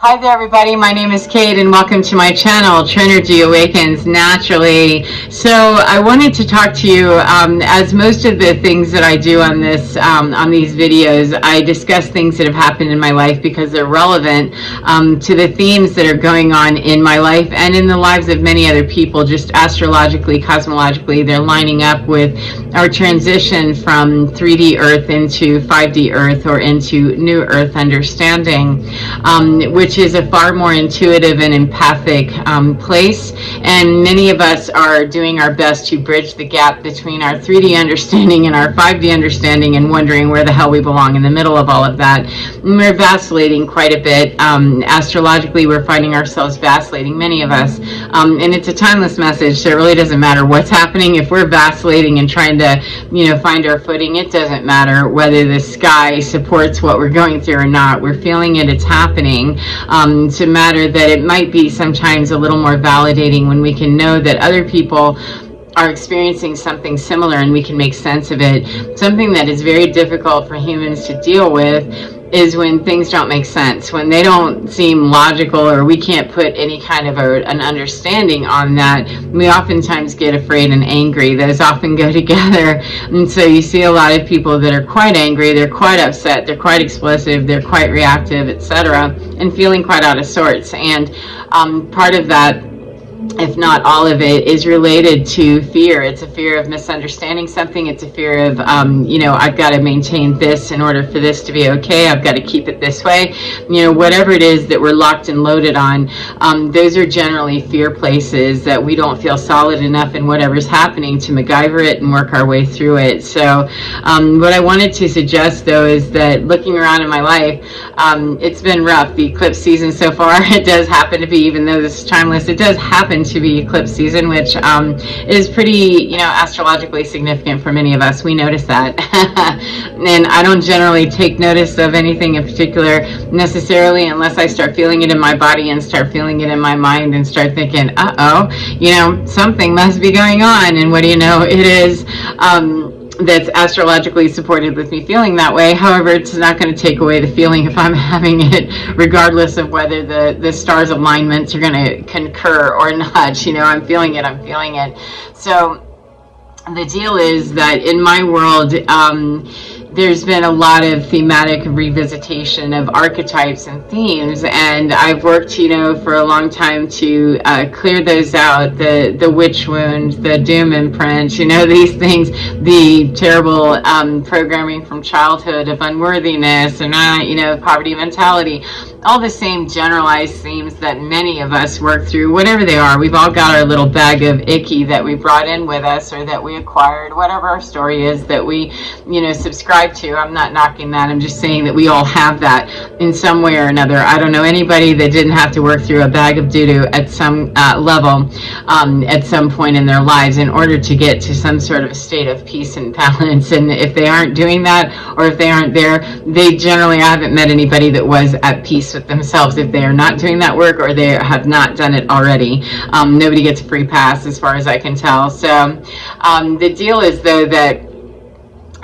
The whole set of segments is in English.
Hi there everybody, my name is Kate and welcome to my channel, Trinergy Awakens Naturally. So I wanted to talk to you, as most of the things that I do on these videos, I discuss things that have happened in my life because they're relevant to the themes that are going on in my life and in the lives of many other people, just astrologically, cosmologically. They're lining up with our transition from 3D Earth into 5D Earth or into New Earth understanding, which is a far more intuitive and empathic place, and many of us are doing our best to bridge the gap between our 3D understanding and our 5D understanding and wondering where the hell we belong in the middle of all of that. And we're vacillating quite a bit. Astrologically, we're finding ourselves vacillating, many of us, and it's a timeless message, so it really doesn't matter what's happening. If we're vacillating and trying to find our footing, it doesn't matter whether the sky supports what we're going through or not. We're feeling it, it's happening. To matter that it might be sometimes a little more validating when we can know that other people are experiencing something similar and we can make sense of it. Something that is very difficult for humans to deal with is when things don't make sense, when they don't seem logical, or we can't put any kind of an understanding on that. We oftentimes get afraid and angry. Those often go together. And so you see a lot of people that are quite angry, they're quite upset, they're quite explosive, they're quite reactive, etc., and feeling quite out of sorts. And part of that, if not all of it, is related to fear. It's a fear of misunderstanding something. It's a fear of, I've got to maintain this in order for this to be okay. I've got to keep it this way. Whatever it is that we're locked and loaded on, those are generally fear places that we don't feel solid enough in whatever's happening to MacGyver it and work our way through it. So what I wanted to suggest, though, is that looking around in my life, it's been rough. The eclipse season so far, it does happen to be, even though this is timeless, it does happen to be eclipse season, which is pretty, astrologically significant for many of us. We notice that. And I don't generally take notice of anything in particular necessarily unless I start feeling it in my body and start feeling it in my mind and start thinking, something must be going on. And what do you know, it is that's astrologically supported with me feeling that way. However, it's not going to take away the feeling if I'm having it, regardless of whether the stars' alignments are going to concur or not. I'm feeling it. So the deal is that in my world, there's been a lot of thematic revisitation of archetypes and themes, and I've worked, for a long time to clear those out, the witch wound, the doom imprint, these things, the terrible programming from childhood of unworthiness and, poverty mentality, all the same generalized themes that many of us work through, whatever they are. We've all got our little bag of icky that we brought in with us or that we acquired, whatever our story is that we, subscribe to. I'm not knocking that. I'm just saying that we all have that in some way or another. I don't know anybody that didn't have to work through a bag of doo-doo at some level at some point in their lives in order to get to some sort of a state of peace and balance. And if they aren't doing that, or if they aren't there, I haven't met anybody that was at peace with themselves if they are not doing that work or they have not done it already. Nobody gets a free pass as far as I can tell. So the deal is, though, that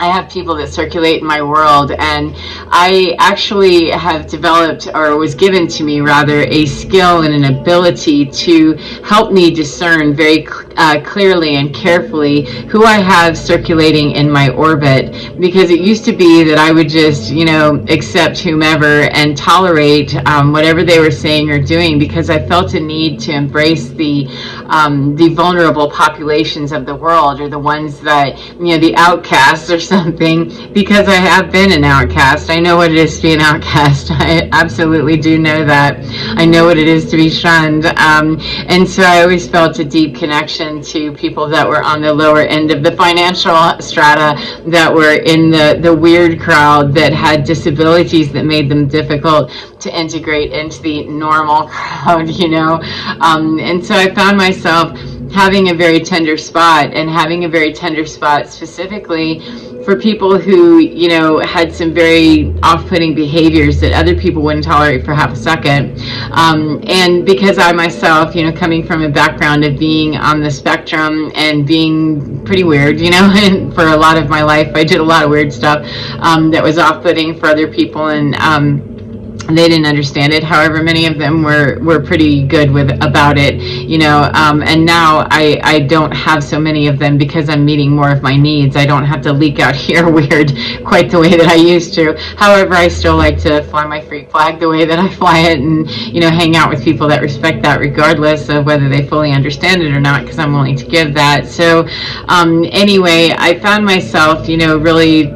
I have people that circulate in my world, and I actually have developed, or was given to me rather, a skill and an ability to help me discern very clearly and carefully who I have circulating in my orbit, because it used to be that I would just accept whomever and tolerate whatever they were saying or doing, because I felt a need to embrace the vulnerable populations of the world, or the ones that the outcasts or something, because I have been an outcast. I know what it is to be an outcast. I absolutely do know that. I know what it is to be shunned, and so I always felt a deep connection to people that were on the lower end of the financial strata, that were in the weird crowd, that had disabilities that made them difficult to integrate into the normal crowd, and so I found myself having a very tender spot, and having a very tender spot specifically for people who, had some very off-putting behaviors that other people wouldn't tolerate for half a second. And because I myself, coming from a background of being on the spectrum and being pretty weird, and for a lot of my life, I did a lot of weird stuff that was off-putting for other people, and they didn't understand it. However, many of them were pretty good about it, and now I don't have so many of them because I'm meeting more of my needs. I don't have to leak out here weird quite the way that I used to. However, I still like to fly my freak flag the way that I fly it, and hang out with people that respect that regardless of whether they fully understand it or not, because I'm willing to give that. So anyway, I found myself really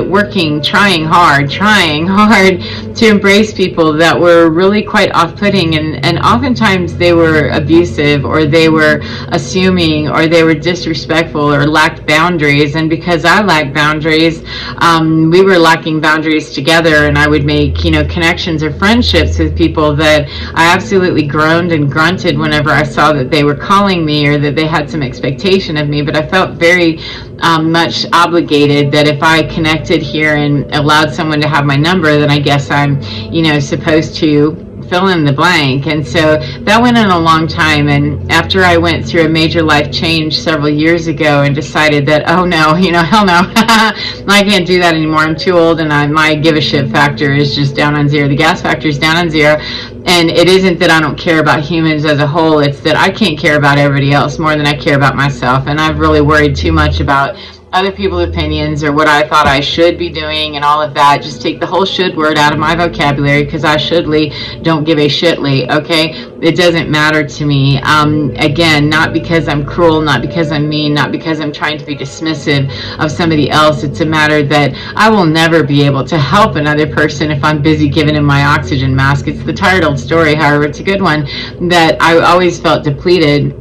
working, trying hard to embrace people that were really quite off-putting, and oftentimes they were abusive, or they were assuming, or they were disrespectful, or lacked boundaries. And because I lacked boundaries, we were lacking boundaries together, and I would make connections or friendships with people that I absolutely groaned and grunted whenever I saw that they were calling me, or that they had some expectation of me. But I felt very much obligated that if I connected here and allowed someone to have my number, then I guess I'm supposed to fill in the blank. And so that went on a long time. And after I went through a major life change several years ago and decided that, oh no, hell no, I can't do that anymore. I'm too old, and my give a shit factor is just down on zero. The gas factor is down on zero. And it isn't that I don't care about humans as a whole, it's that I can't care about everybody else more than I care about myself. And I've really worried too much about other people's opinions or what I thought I should be doing and all of that. Just take the whole should word out of my vocabulary, because I shouldly don't give a shitly, okay? It doesn't matter to me. Again, not because I'm cruel, not because I'm mean, not because I'm trying to be dismissive of somebody else. It's a matter that I will never be able to help another person if I'm busy giving him my oxygen mask. It's the tired old story, however, it's a good one, that I always felt depleted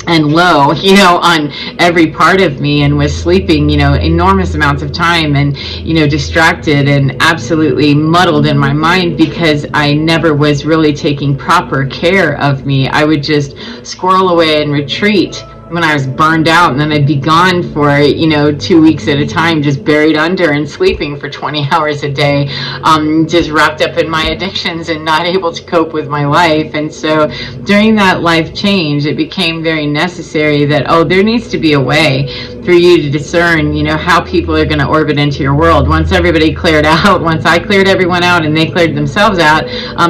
and low, on every part of me, and was sleeping, enormous amounts of time, and, distracted and absolutely muddled in my mind, because I never was really taking proper care of me. I would just squirrel away and retreat when I was burned out, and then I'd be gone for 2 weeks at a time, just buried under and sleeping for 20 hours a day, just wrapped up in my addictions and not able to cope with my life. And so during that life change, it became very necessary that, there needs to be a way for you to discern, how people are going to orbit into your world. Once everybody cleared out, once I cleared everyone out and they cleared themselves out,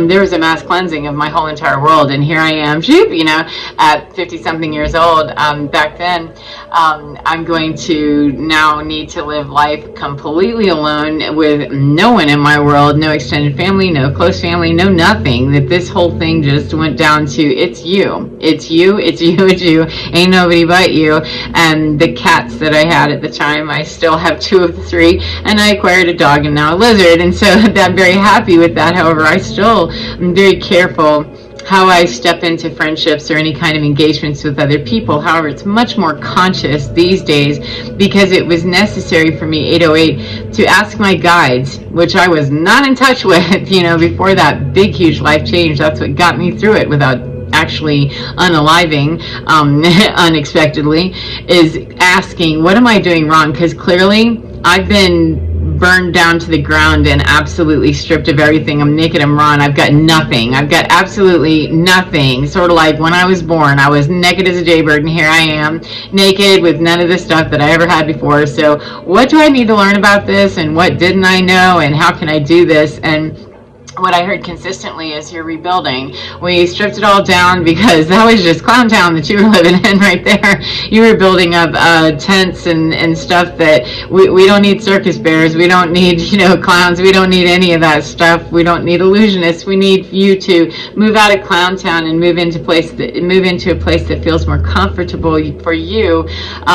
there was a mass cleansing of my whole entire world. And here I am, at 50 something years old. Back then, I'm going to now need to live life completely alone, with no one in my world, no extended family, no close family, no nothing. That this whole thing just went down to, it's you, ain't nobody but you. And the cats that I had at the time, I still have 2 of the 3, and I acquired a dog and now a lizard. And so I'm very happy with that. However, I still am very careful how I step into friendships or any kind of engagements with other people. However, it's much more conscious these days, because it was necessary for me, 808, to ask my guides, which I was not in touch with, before that big, huge life change. That's what got me through it without actually unaliving unexpectedly, is asking, what am I doing wrong? Because clearly I've been burned down to the ground and absolutely stripped of everything. I'm naked, I'm raw, and I've got nothing. I've got absolutely nothing. Sort of like when I was born, I was naked as a jaybird, and here I am, naked with none of the stuff that I ever had before. So what do I need to learn about this, and what didn't I know, and how can I do this? And what I heard consistently is, you're rebuilding. We stripped it all down because that was just clown town that you were living in right there. You were building up tents and stuff that we don't need circus bears. We don't need, clowns. We don't need any of that stuff. We don't need illusionists. We need you to move out of clown town and move into a place that feels more comfortable for you,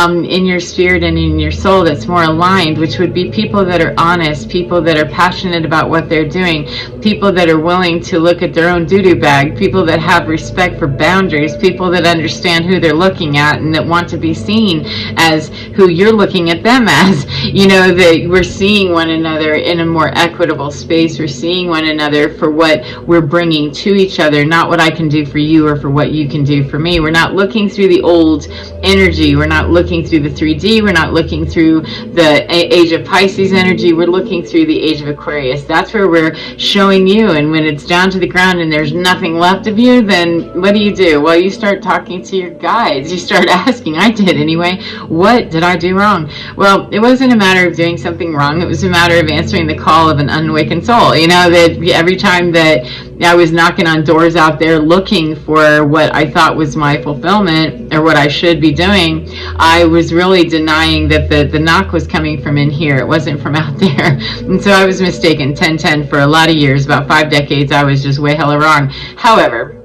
in your spirit and in your soul, that's more aligned, which would be people that are honest, people that are passionate about what they're doing, people that are willing to look at their own doo-doo bag, people that have respect for boundaries, people that understand who they're looking at and that want to be seen as who you're looking at them as. That we're seeing one another in a more equitable space. We're seeing one another for what we're bringing to each other, not what I can do for you or for what you can do for me. We're not looking through the old energy. We're not looking through the 3D. We're not looking through the age of Pisces energy. We're looking through the age of Aquarius. That's where we're showing knowing you. And when it's down to the ground and there's nothing left of you, then what do? Well, you start talking to your guides. You start asking, I did anyway, what did I do wrong? Well, it wasn't a matter of doing something wrong. It was a matter of answering the call of an unawakened soul. You know, that every time that I was knocking on doors out there looking for what I thought was my fulfillment or what I should be doing, I was really denying that the knock was coming from in here. It wasn't from out there. And so I was mistaken 10-10 for a lot of years. About 5 decades, I was just way hella wrong. However,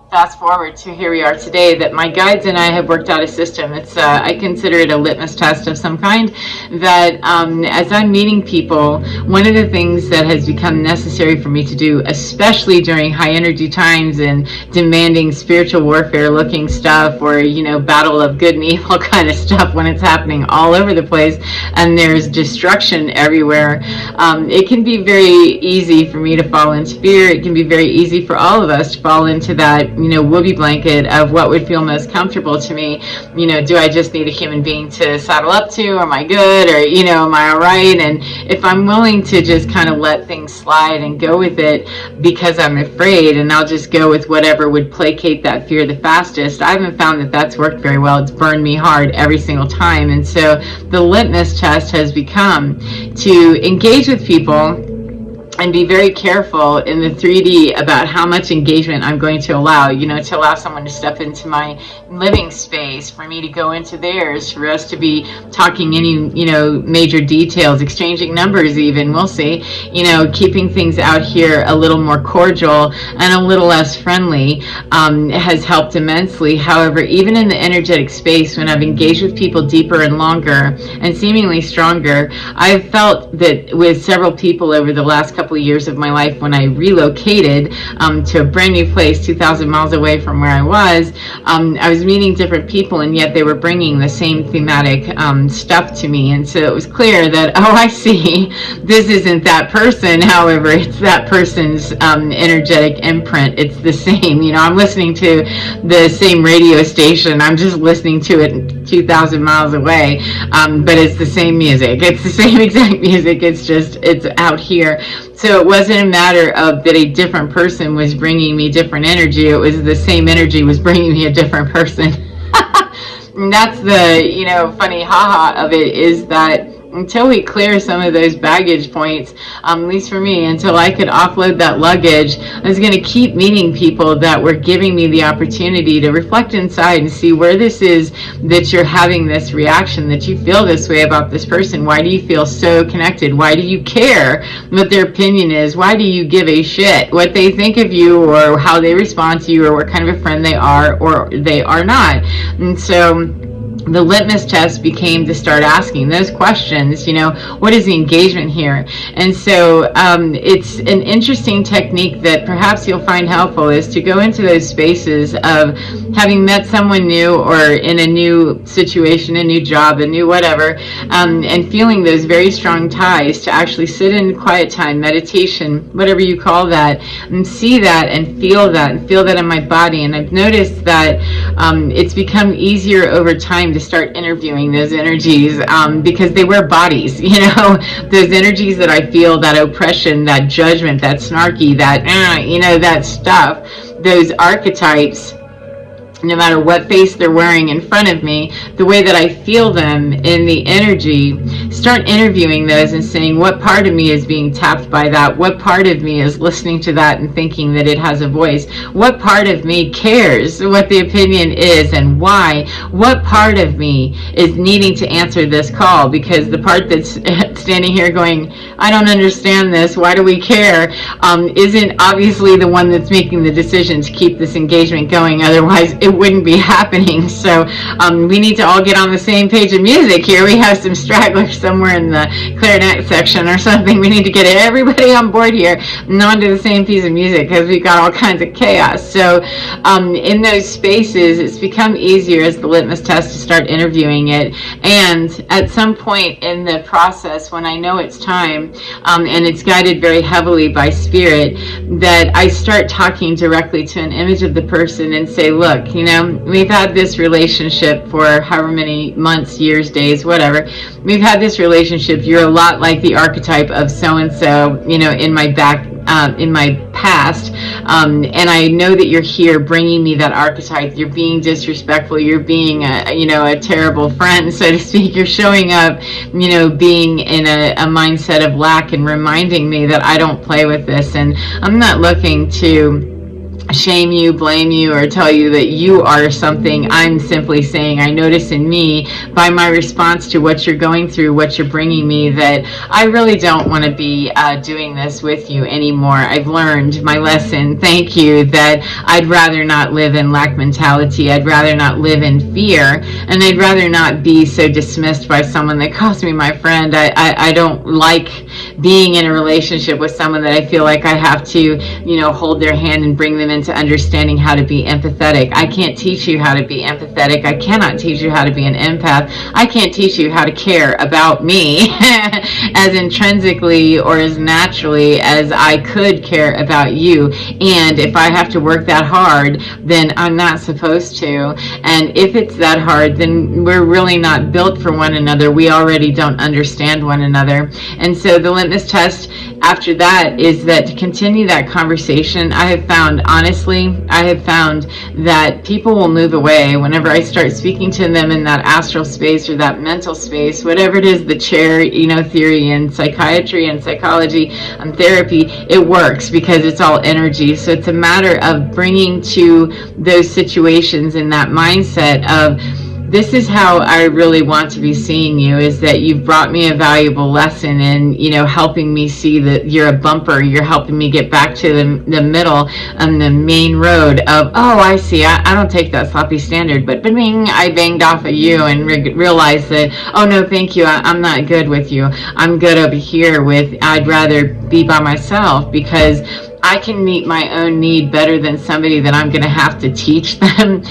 fast forward to here we are today, that my guides and I have worked out a system. It's I consider it a litmus test of some kind, that as I'm meeting people, one of the things that has become necessary for me to do, especially during high energy times and demanding spiritual warfare looking stuff, or, you know, battle of good and evil kind of stuff, when it's happening all over the place and there's destruction everywhere, it can be very easy for me to fall into fear. It can be very easy for all of us to fall into that, you know, whoopee blanket of what would feel most comfortable to me. You know, do I just need a human being to saddle up to? Am I good? Or, you know, am I all right? And if I'm willing to just kind of let things slide and go with it because I'm afraid, and I'll just go with whatever would placate that fear the fastest, I haven't found that that's worked very well. It's burned me hard every single time. And so the litmus test has become to engage with people and be very careful in the 3D about how much engagement I'm going to allow, you know, to allow someone to step into my living space, for me to go into theirs, for us to be talking any, you know, major details, exchanging numbers even, we'll see, you know, keeping things out here a little more cordial and a little less friendly has helped immensely. However, even in the energetic space, when I've engaged with people deeper and longer and seemingly stronger, I've felt that with several people over the last couple of years of my life, when I relocated to a brand new place 2,000 miles away from where I was meeting different people, and yet they were bringing the same thematic stuff to me. And so it was clear that, oh, I see, this isn't that person. However, it's that person's energetic imprint. It's the same. You know, I'm listening to the same radio station. I'm just listening to it 2,000 miles away, but it's the same music. It's the same exact music. It's just, it's out here. So it wasn't a matter of that a different person was bringing me different energy. It was the same energy was bringing me a different person. And that's the, you know, funny haha of it, is that until we clear some of those baggage points, at least for me, until I could offload that luggage, I was going to keep meeting people that were giving me the opportunity to reflect inside and see where this is that you're having this reaction, that you feel this way about this person. Why do you feel so connected? Why do you care what their opinion is? Why do you give a shit what they think of you, or how they respond to you, or what kind of a friend they are or they are not? And so the litmus test became to start asking those questions, you know, what is the engagement here? And so it's an interesting technique that perhaps you'll find helpful, is to go into those spaces of having met someone new, or in a new situation, a new job, a new whatever, and feeling those very strong ties, to actually sit in quiet time, meditation, whatever you call that, and see that and feel that in my body. And I've noticed that it's become easier over time to start interviewing those energies, because they wear bodies, you know, those energies that I feel, that oppression, that judgment, that snarky, that, you know, that stuff, those archetypes, no matter what face they're wearing in front of me, the way that I feel them in the energy, start interviewing those and saying, what part of me is being tapped by that? What part of me is listening to that and thinking that it has a voice? What part of me cares what the opinion is and why? What part of me is needing to answer this call? Because the part that's standing here going, I don't understand this, why do we care, isn't obviously the one that's making the decision to keep this engagement going. Otherwise, it wouldn't be happening. So we need to all get on the same page of music here. We have some stragglers somewhere in the clarinet section or something. We need to get everybody on board here and onto the same piece of music, because we've got all kinds of chaos. So in those spaces, it's become easier as the litmus test to start interviewing it. And at some point in the process, when I know it's time, and it's guided very heavily by spirit, that I start talking directly to an image of the person and say, look, you know, we've had this relationship for however many months, years, days, whatever. We've had this relationship. You're a lot like the archetype of so-and-so, you know, in my back in my past, and I know that you're here bringing me that archetype. You're being disrespectful. You're being a terrible friend, so to speak. You're showing up, being in a mindset of lack and reminding me that I don't play with this. And I'm not looking to shame you, blame you, or tell you that you are something. I'm simply saying I notice in me, by my response to what you're going through, what you're bringing me, that I really don't want to be doing this with you anymore. I've learned my lesson, thank you, that I'd rather not live in lack mentality. I'd rather not live in fear, and I'd rather not be so dismissed by someone that calls me my friend. I don't like being in a relationship with someone that I feel like I have to, hold their hand and bring them into understanding how to be empathetic. I can't teach you how to be empathetic. I cannot teach you how to be an empath. I can't teach you how to care about me as intrinsically or as naturally as I could care about you. And if I have to work that hard, then I'm not supposed to. And if it's that hard, then we're really not built for one another. We already don't understand one another. And so the litmus test after that is that to continue that conversation, I have found that people will move away whenever I start speaking to them in that astral space or that mental space, whatever it is, the chair, theory in psychiatry and psychology and therapy. It works because it's all energy. So it's a matter of bringing to those situations in that mindset of, this is how I really want to be seeing you, is that you've brought me a valuable lesson in, helping me see that you're a bumper. You're helping me get back to the middle and the main road of, oh, I see. I don't take that sloppy standard, but bing, I banged off at you and realized that, oh, no, thank you. I'm not good with you. I'm good over here with, I'd rather be by myself, because I can meet my own need better than somebody that I'm going to have to teach them,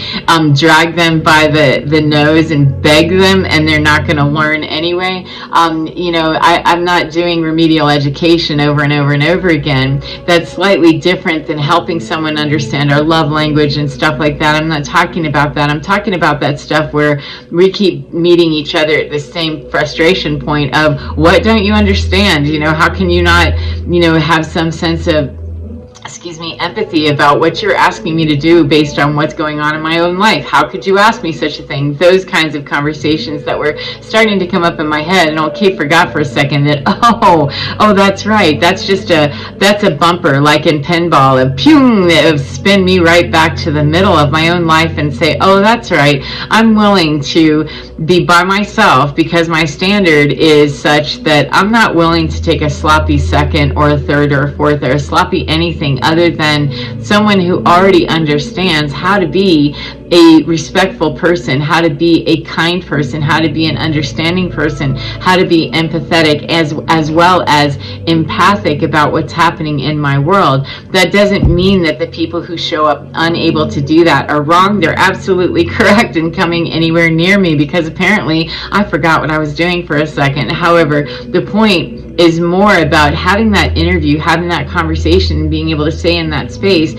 drag them by the nose and beg them, and they're not going to learn anyway. I'm not doing remedial education over and over and over again. That's slightly different than helping someone understand our love language and stuff like that. I'm not talking about that. I'm talking about that stuff where we keep meeting each other at the same frustration point of, what don't you understand? How can you not, have some sense of empathy about what you're asking me to do based on what's going on in my own life? How could you ask me such a thing? Those kinds of conversations that were starting to come up in my head. And okay, forgot for a second that, oh, that's right. That's a bumper, like in pinball, of pew, of spin me right back to the middle of my own life and say, oh, that's right. I'm willing to be by myself because my standard is such that I'm not willing to take a sloppy second or a third or a fourth or a sloppy anything other than someone who already understands how to be a respectful person, how to be a kind person, how to be an understanding person, how to be empathetic as well as empathic about what's happening in my world. That doesn't mean that the people who show up unable to do that are wrong. They're absolutely correct in coming anywhere near me, because apparently I forgot what I was doing for a second. However, the point is more about having that interview, having that conversation, and being able to say in that space,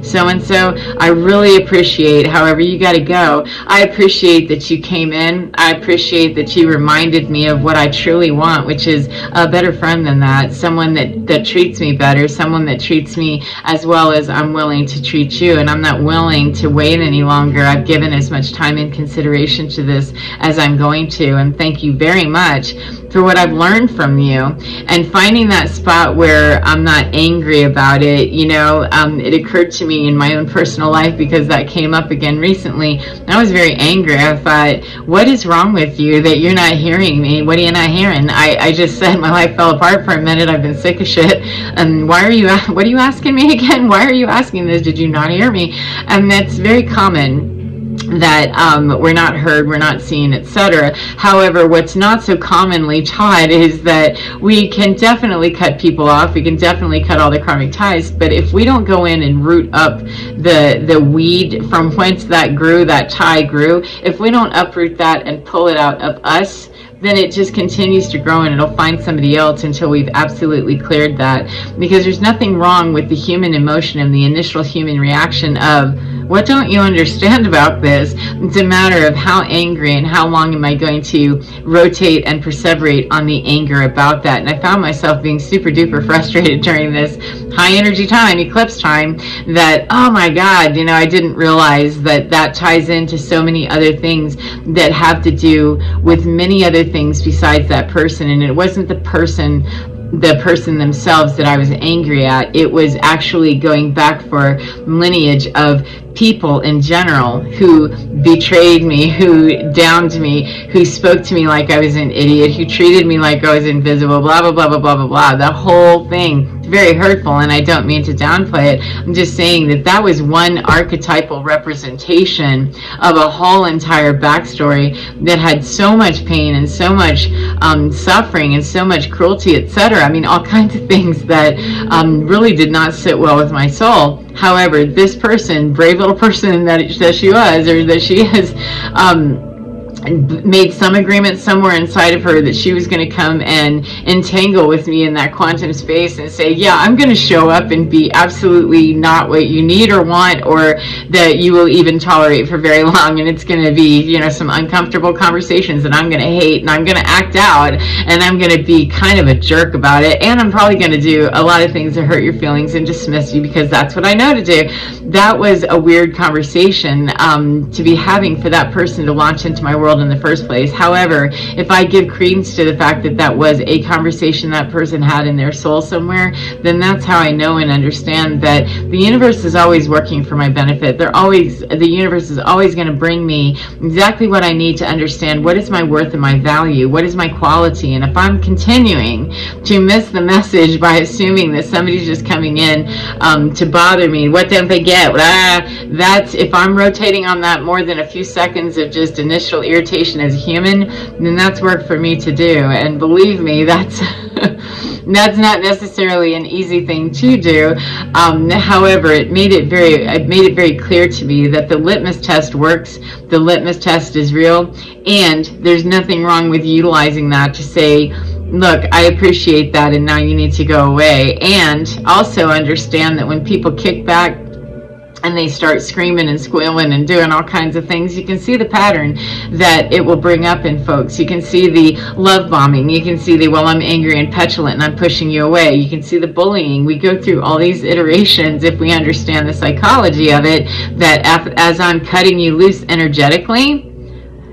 so-and-so, I really appreciate, however you got to go, I appreciate that you came in. I appreciate that you reminded me of what I truly want, which is a better friend than that, someone that treats me better, someone that treats me as well as I'm willing to treat you, and I'm not willing to wait any longer. I've given as much time and consideration to this as I'm going to, and thank you very much for what I've learned from you. And finding that spot where I'm not angry about it, it occurred to me in my own personal life, because that came up again recently. I was very angry. I thought, what is wrong with you that you're not hearing me? What are you not hearing? I just said my life fell apart for a minute. I've been sick of shit. And what are you asking me again? Why are you asking this? Did you not hear me? And that's very common, that we're not heard, we're not seen, etc. However, what's not so commonly taught is that we can definitely cut people off, we can definitely cut all the karmic ties, but if we don't go in and root up the weed from whence that tie grew, if we don't uproot that and pull it out of us, then it just continues to grow and it'll find somebody else until we've absolutely cleared that. Because there's nothing wrong with the human emotion and the initial human reaction of, What don't you understand about this? It's a matter of how angry and how long am I going to rotate and perseverate on the anger about that. And I found myself being super duper frustrated during this high energy time, eclipse time, that, oh my God, I didn't realize that that ties into so many other things that have to do with many other things besides that person. And it wasn't the person themselves that I was angry at. It was actually going back for lineage of people in general who betrayed me, who downed me, who spoke to me like I was an idiot, who treated me like I was invisible, blah, blah, blah, blah, blah, blah, blah. The whole thing. It's very hurtful, and I don't mean to downplay it. I'm just saying that that was one archetypal representation of a whole entire backstory that had so much pain and so much suffering and so much cruelty, etc. I mean, all kinds of things that really did not sit well with my soul. However, this person, brave little person that she was, or that she is, made some agreement somewhere inside of her that she was going to come and entangle with me in that quantum space and say, yeah, I'm going to show up and be absolutely not what you need or want, or that you will even tolerate for very long, and it's going to be, some uncomfortable conversations that I'm going to hate, and I'm going to act out, and I'm going to be kind of a jerk about it, and I'm probably going to do a lot of things that hurt your feelings and dismiss you because that's what I know to do. That was a weird conversation to be having for that person to launch into my world in the first place. However, if I give credence to the fact that that was a conversation that person had in their soul somewhere, then that's how I know and understand that the universe is always working for my benefit. The universe is always going to bring me exactly what I need to understand what is my worth and my value, what is my quality. And if I'm continuing to miss the message by assuming that somebody's just coming in to bother me, what don't they get? That's, if I'm rotating on that more than a few seconds of just initial irritation as a human, then that's work for me to do. And believe me, that's that's not necessarily an easy thing to do. However, it made it very clear to me that the litmus test works. The litmus test is real, and there's nothing wrong with utilizing that to say, look, I appreciate that, and now you need to go away. And also understand that when people kick back and they start screaming and squealing and doing all kinds of things, you can see the pattern that it will bring up in folks. You can see the love bombing. You can see the, well, I'm angry and petulant and I'm pushing you away. You can see the bullying. We go through all these iterations if we understand the psychology of it, that as I'm cutting you loose energetically,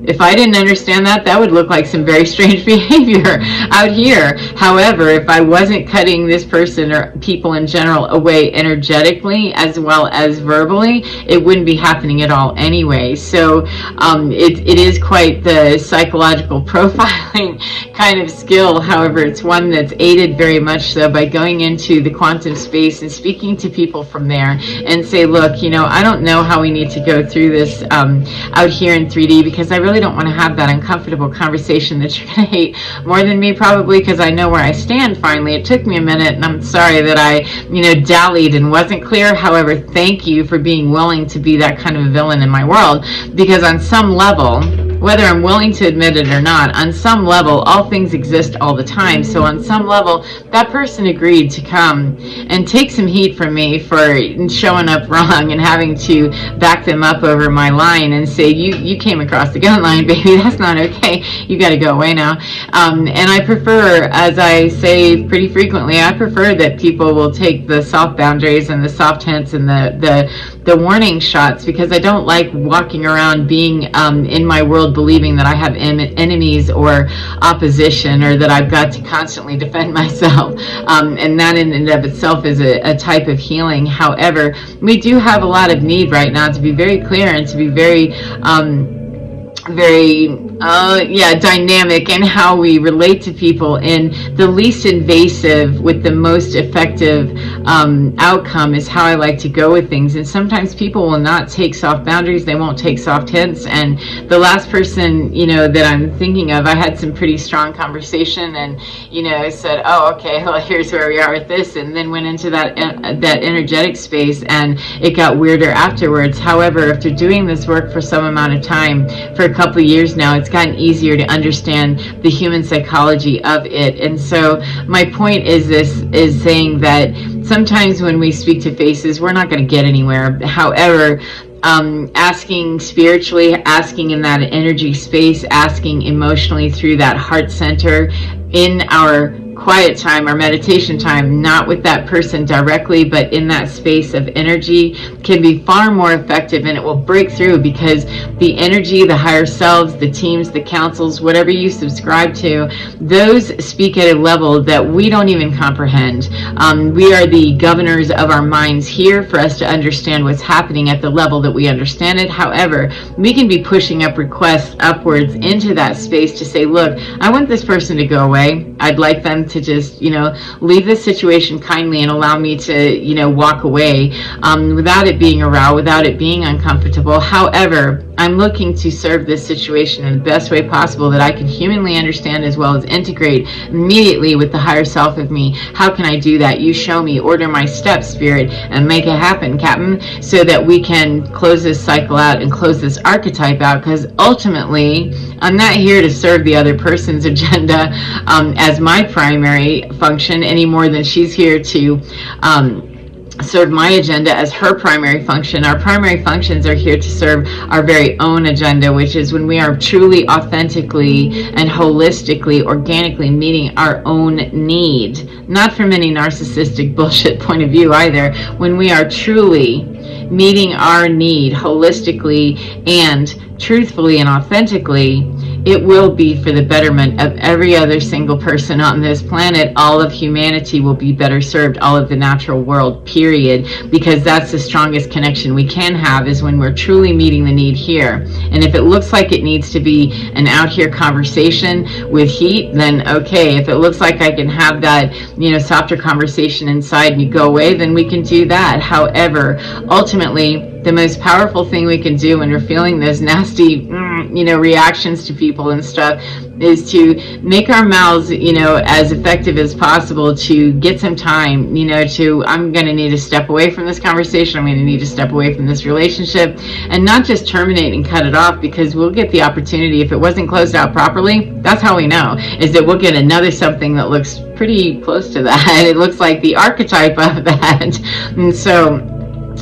if I didn't understand that, that would look like some very strange behavior out here. However, if I wasn't cutting this person or people in general away energetically as well as verbally, it wouldn't be happening at all anyway. So it is quite the psychological profiling kind of skill. However, it's one that's aided very much so by going into the quantum space and speaking to people from there and say, look, I don't know how we need to go through this out here in 3D, because I really don't want to have that uncomfortable conversation that you're going to hate more than me, probably, because I know where I stand finally. It took me a minute, and I'm sorry that I, dallied and wasn't clear. However, thank you for being willing to be that kind of a villain in my world, because on some level, whether I'm willing to admit it or not, on some level, all things exist all the time. So on some level, that person agreed to come and take some heat from me for showing up wrong and having to back them up over my line and say, you came across the gun line, baby. That's not okay. You got to go away now. And I prefer, as I say pretty frequently, I prefer that people will take the soft boundaries and the soft hints and the warning shots, because I don't like walking around being in my world believing that I have enemies or opposition, or that I've got to constantly defend myself. And that in and of itself is a type of healing. However, we do have a lot of need right now to be very clear and to be very dynamic in how we relate to people in the least invasive with the most effective outcome is how I like to go with things. And sometimes people will not take soft boundaries, they won't take soft hints. And the last person that I'm thinking of, I had some pretty strong conversation, and said, oh, okay, well, here's where we are with this, and then went into that energetic space, and it got weirder afterwards. However, after doing this work for some amount of time, for a couple of years now, it's gotten easier to understand the human psychology of it. And so my point is saying that sometimes when we speak to faces, we're not going to get anywhere. However, asking spiritually, asking in that energy space, asking emotionally through that heart center in our quiet time, our meditation time, not with that person directly, but in that space of energy, can be far more effective, and it will break through, because the energy, the higher selves, the teams, the councils, whatever you subscribe to, those speak at a level that we don't even comprehend. We are the governors of our minds here for us to understand what's happening at the level that we understand it. However, we can be pushing up requests upwards into that space to say, look, I want this person to go away. I'd like them to just, leave this situation kindly and allow me to, walk away, without it being a row, without it being uncomfortable. However, I'm looking to serve this situation in the best way possible that I can humanly understand, as well as integrate immediately with the higher self of me. How can I do that? You show me, order my steps, Spirit, and make it happen, Captain, so that we can close this cycle out and close this archetype out, because ultimately, I'm not here to serve the other person's agenda as my primary function, any more than she's here to serve my agenda as her primary function. Our primary functions are here to serve our very own agenda, which is when we are truly, authentically, and holistically, organically meeting our own need, not from any narcissistic bullshit point of view either. When we are truly meeting our need holistically and truthfully and authentically, it will be for the betterment of every other single person on this planet. All of humanity will be better served, all of the natural world, period, because that's the strongest connection we can have, is when we're truly meeting the need here. And if it looks like it needs to be an out here conversation with heat, then okay. If it looks like I can have that, softer conversation inside and you go away, then we can do that. However, ultimately, the most powerful thing we can do when we're feeling those nasty, reactions to people and stuff, is to make our mouths, as effective as possible, to get some time, I'm going to need to step away from this conversation. I'm going to need to step away from this relationship, and not just terminate and cut it off, because we'll get the opportunity, if it wasn't closed out properly, that's how we know, is that we'll get another something that looks pretty close to that. It looks like the archetype of that. And so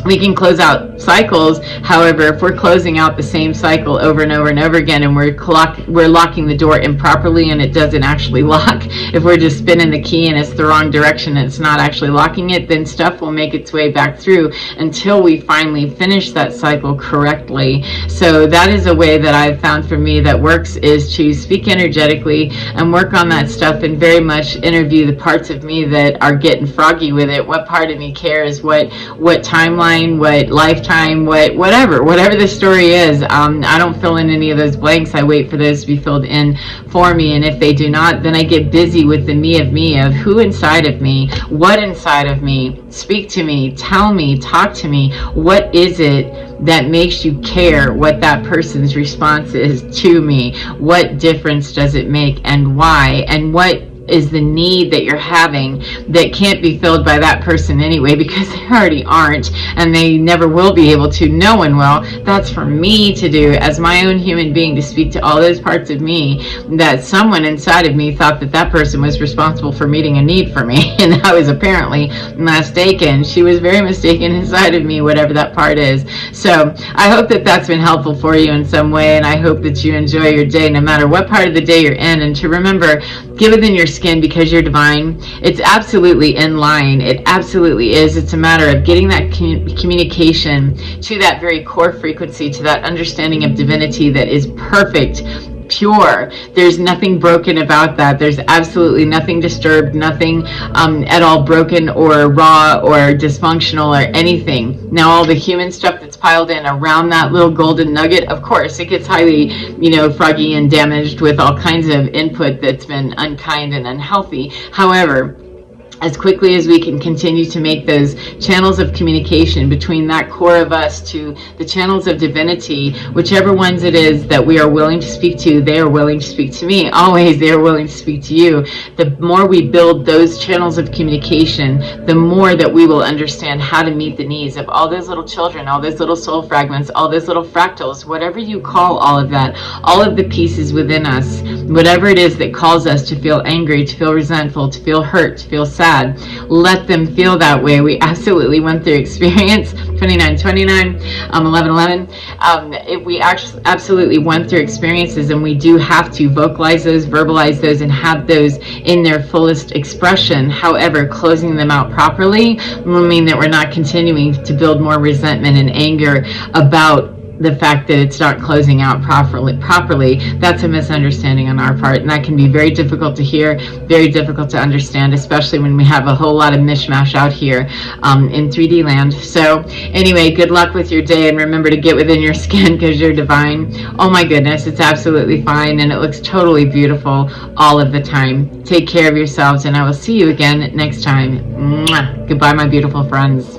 we can close out cycles. However, if we're closing out the same cycle over and over and over again, and we're locking the door improperly and it doesn't actually lock, if we're just spinning the key and it's the wrong direction and it's not actually locking it, then stuff will make its way back through until we finally finish that cycle correctly. So that is a way that I've found for me that works, is to speak energetically and work on that stuff, and very much interview the parts of me that are getting froggy with it. What part of me cares? What timeline, what lifetime, whatever the story is. I don't fill in any of those blanks. I wait for those to be filled in for me, and if they do not, then I get busy with the me, of who inside of me, what inside of me. Speak to me, tell me, talk to me. What is it that makes you care what that person's response is to me? What difference does it make, and why? And what is the need that you're having that can't be filled by that person anyway, because they already aren't, and they never will be able to. No one will. That's for me to do as my own human being, to speak to all those parts of me that someone inside of me thought that that person was responsible for meeting a need for me, and I was apparently mistaken. She was very mistaken inside of me, whatever that part is. So I hope that that's been helpful for you in some way, and I hope that you enjoy your day, no matter what part of the day you're in. And to remember, give within your skin, because you're divine. It's absolutely in line. It absolutely is. It's a matter of getting that communication to that very core frequency, to that understanding of divinity that is perfect, pure. There's nothing broken about that. There's absolutely nothing disturbed, nothing at all broken or raw or dysfunctional or anything. Now, all the human stuff that's piled in around that little golden nugget, of course, it gets highly, froggy and damaged with all kinds of input that's been unkind and unhealthy. However, as quickly as we can continue to make those channels of communication between that core of us to the channels of divinity, whichever ones it is that we are willing to speak to, they are willing to speak to me. Always, they are willing to speak to you. The more we build those channels of communication, the more that we will understand how to meet the needs of all those little children, all those little soul fragments, all those little fractals, whatever you call all of that, all of the pieces within us, whatever it is that calls us to feel angry, to feel resentful, to feel hurt, to feel sad. Let them feel that way. We absolutely went through experience 2929, 1111. We actually absolutely went through experiences, and we do have to vocalize those, verbalize those, and have those in their fullest expression. However, closing them out properly will mean that we're not continuing to build more resentment and anger about the fact that it's not closing out properly. That's a misunderstanding on our part, and that can be very difficult to hear, very difficult to understand, especially when we have a whole lot of mishmash out here in 3D land. So anyway, good luck with your day, and remember to get within your skin because you're divine. Oh my goodness, it's absolutely fine, and it looks totally beautiful all of the time. Take care of yourselves, and I will see you again next time. Mwah. Goodbye, my beautiful friends.